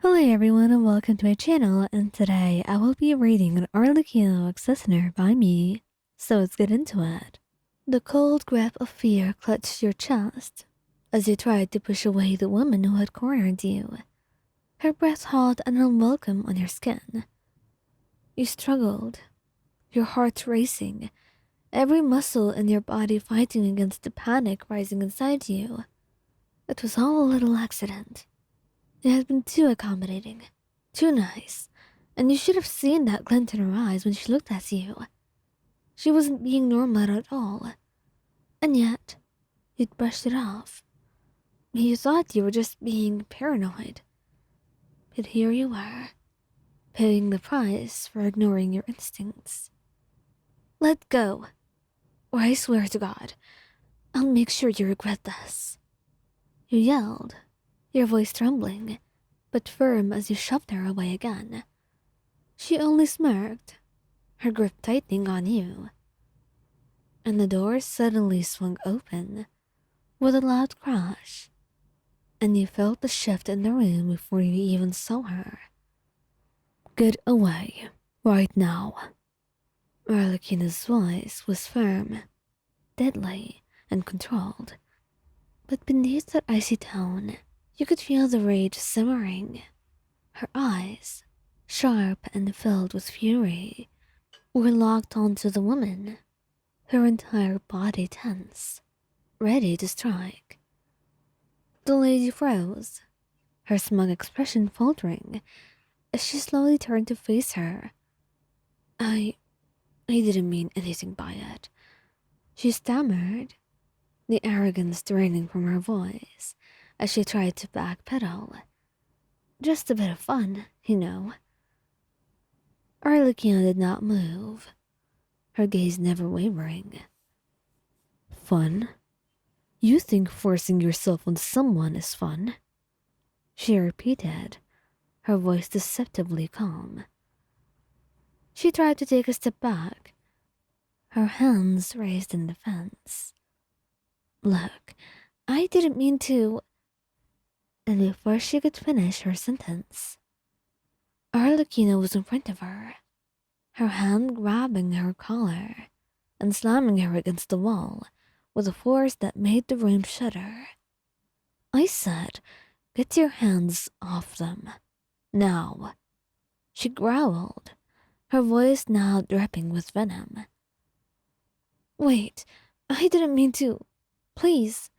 Hello everyone and welcome to my channel, and today I will be reading an Arlecchino Listener by me, so let's get into it. The cold grip of fear clutched your chest as you tried to push away the woman who had cornered you. Her breath hot and unwelcome on your skin. You struggled, your heart racing, every muscle in your body fighting against the panic rising inside you. It was all a little accident. It had been too accommodating, too nice, and you should have seen that glint in her eyes when she looked at you. She wasn't being normal at all, and yet you'd brushed it off. You thought you were just being paranoid, but here you were, paying the price for ignoring your instincts. Let go, or I swear to God, I'll make sure you regret this. You yelled, your voice trembling, but firm as you shoved her away again. She only smirked, her grip tightening on you. And the door suddenly swung open with a loud crash, and you felt the shift in the room before you even saw her. Get away, right now. Arlecchino's voice was firm, deadly, and controlled, but beneath that icy tone, you could feel the rage simmering. Her eyes, sharp and filled with fury, were locked onto the woman, her entire body tense, ready to strike. The lady froze, her smug expression faltering as she slowly turned to face her. I didn't mean anything by it, she stammered, the arrogance draining from her voice as she tried to backpedal. Just a bit of fun, you know. Arlecchino did not move, her gaze never wavering. Fun? You think forcing yourself on someone is fun? She repeated, her voice deceptively calm. She tried to take a step back, her hands raised in defense. Look, I didn't mean to. And before she could finish her sentence, Arlecchino was in front of her, her hand grabbing her collar and slamming her against the wall with a force that made the room shudder. I said, get your hands off them. Now. She growled, her voice now dripping with venom. Wait, I didn't mean to. Please.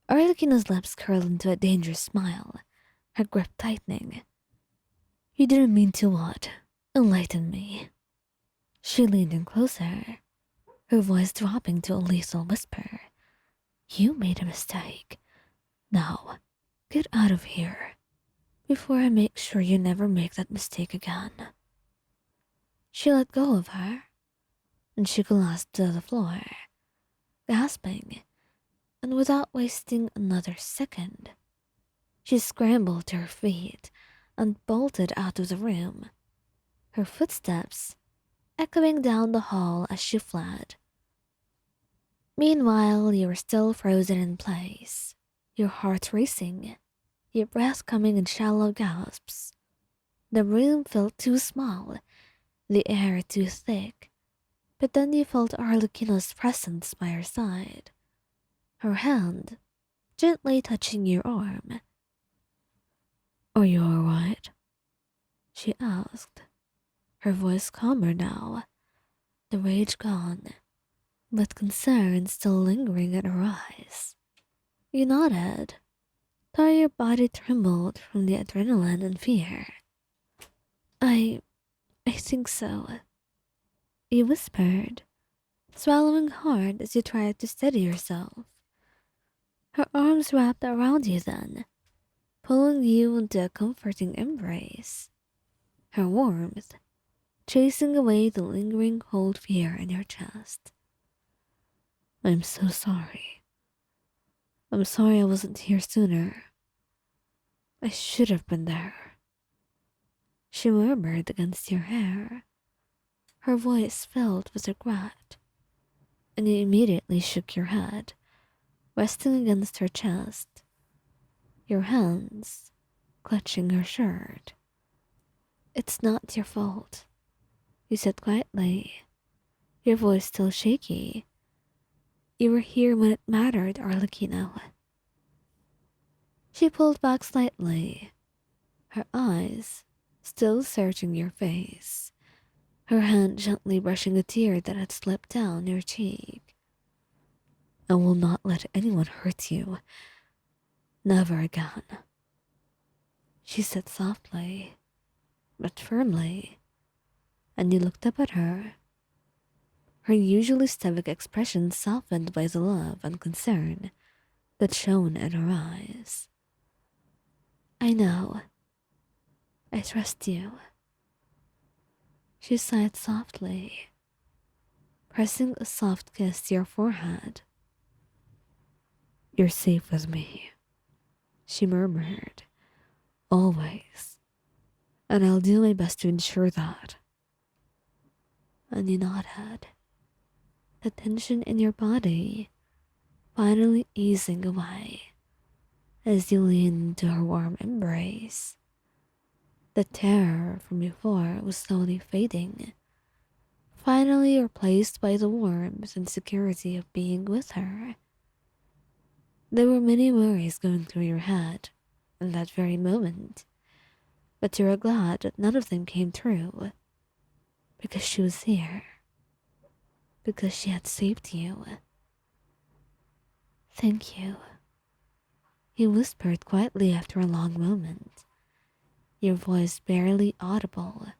Arlecchino's lips curled into a dangerous smile, her grip tightening. You didn't mean to what? Enlighten me. She leaned in closer, her voice dropping to a lethal whisper. You made a mistake. Now, get out of here, before I make sure you never make that mistake again. She let go of her, and she collapsed to the floor, gasping, and without wasting another second, she scrambled to her feet and bolted out of the room, her footsteps echoing down the hall as she fled. Meanwhile, you were still frozen in place, your heart racing, your breath coming in shallow gasps. The room felt too small, the air too thick, but then you felt Arlecchino's presence by her side, her hand gently touching your arm. Are you all right? She asked, her voice calmer now, the rage gone, but concern still lingering in her eyes. You nodded, though your body trembled from the adrenaline and fear. I think so, you whispered, swallowing hard as you tried to steady yourself. Her arms wrapped around you then, pulling you into a comforting embrace, her warmth chasing away the lingering cold fear in your chest. I'm so sorry. I'm sorry I wasn't here sooner. I should have been there. She murmured against your hair, her voice filled with regret, and you immediately shook your head, resting against her chest, your hands clutching her shirt. "It's not your fault," you said quietly, your voice still shaky. "You were here when it mattered, Arlecchino." She pulled back slightly, her eyes still searching your face, her hand gently brushing a tear that had slipped down your cheek. "I will not let anyone hurt you. Never again," she said softly, but firmly, and you looked up at her, her usually stoic expression softened by the love and concern that shone in her eyes. "I know. I trust you." She sighed softly, pressing a soft kiss to your forehead. "You're safe with me," she murmured. "Always. And I'll do my best to ensure that." And you nodded, the tension in your body finally easing away as you leaned into her warm embrace. The terror from before was slowly fading, finally replaced by the warmth and security of being with her. There were many worries going through your head in that very moment, but you were glad that none of them came true, because she was here, because she had saved you. "Thank you," he whispered quietly after a long moment, your voice barely audible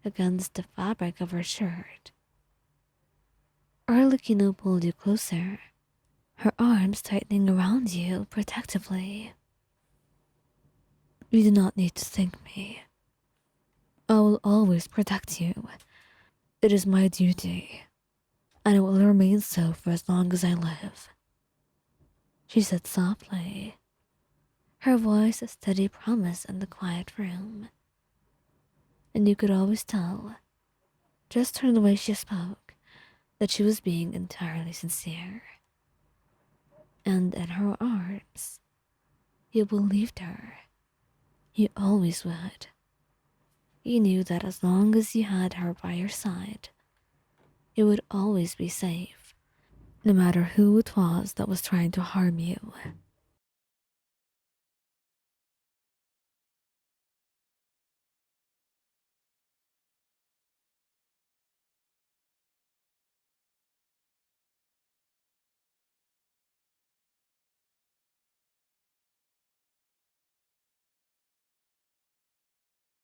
against the fabric of her shirt. Arlecchino pulled you closer, her arms tightening around you protectively. "You do not need to thank me. I will always protect you. It is my duty, and it will remain so for as long as I live," she said softly, her voice a steady promise in the quiet room. And you could always tell, just from the way she spoke, that she was being entirely sincere. And in her arms, you believed her. You always would. You knew that as long as you had her by your side, you would always be safe, no matter who it was that was trying to harm you.